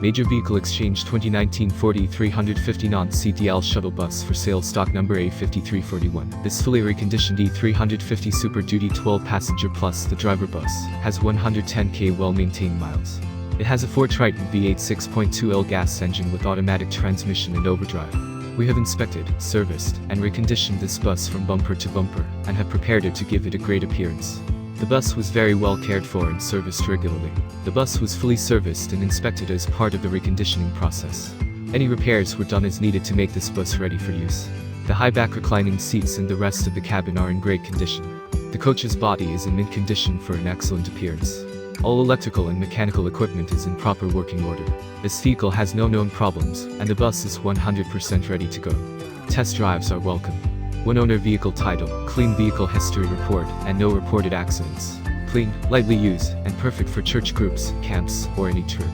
Major Vehicle Exchange 2019 Ford E350 non-CDL shuttle bus for sale, stock number A5341. This fully reconditioned E350 Super Duty 12-passenger plus the driver bus has 110k well-maintained miles. It has a Ford Triton V8 6.2L gas engine with automatic transmission and overdrive. We have inspected, serviced, and reconditioned this bus from bumper to bumper, and have prepared it to give it a great appearance. The bus was very well cared for and serviced regularly. The bus was fully serviced and inspected as part of the reconditioning process. Any repairs were done as needed to make this bus ready for use. The high-back reclining seats and the rest of the cabin are in great condition. The coach's body is in mint condition for an excellent appearance. All electrical and mechanical equipment is in proper working order. This vehicle has no known problems, and the bus is 100% ready to go. Test drives are welcome. One owner vehicle title, clean vehicle history report, and no reported accidents. Clean, lightly used, and perfect for church groups, camps, or any trip.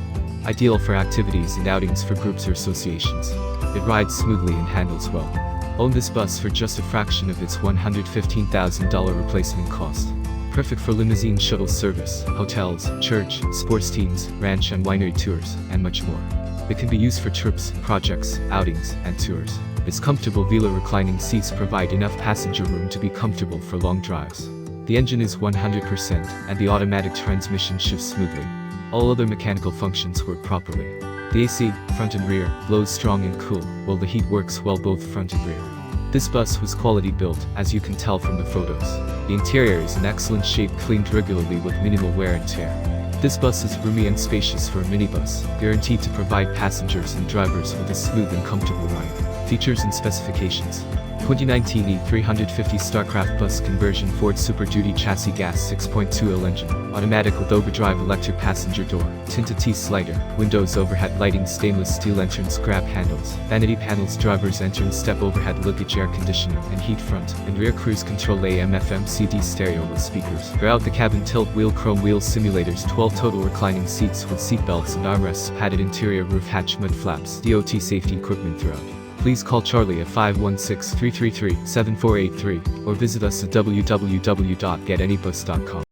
Ideal for activities and outings for groups or associations. It rides smoothly and handles well. Own this bus for just a fraction of its $115,000 replacement cost. Perfect for limousine shuttle service, hotels, church, sports teams, ranch and winery tours, and much more. It can be used for trips, projects, outings, and tours. Its comfortable velour reclining seats provide enough passenger room to be comfortable for long drives. The engine is 100%, and the automatic transmission shifts smoothly. All other mechanical functions work properly. The AC, front and rear, blows strong and cool, while the heat works well both front and rear. This bus was quality built, as you can tell from the photos. The interior is in excellent shape, cleaned regularly with minimal wear and tear. This bus is roomy and spacious for a minibus, guaranteed to provide passengers and drivers with a smooth and comfortable ride. Features and specifications. 2019 E350 Starcraft bus conversion Ford Super Duty chassis gas 6.2L engine, automatic with overdrive electric passenger door, tinted T-slider, windows overhead lighting stainless steel entrance grab handles, vanity panels driver's entrance step overhead luggage air conditioning and heat front and rear cruise control AM FM CD stereo with speakers. Throughout the cabin tilt wheel chrome wheel simulators 12 total reclining seats with seat belts and armrests padded interior roof hatch mud flaps DOT safety equipment throughout. Please call Charlie at 516-333-7483 or visit us at www.getanybus.com.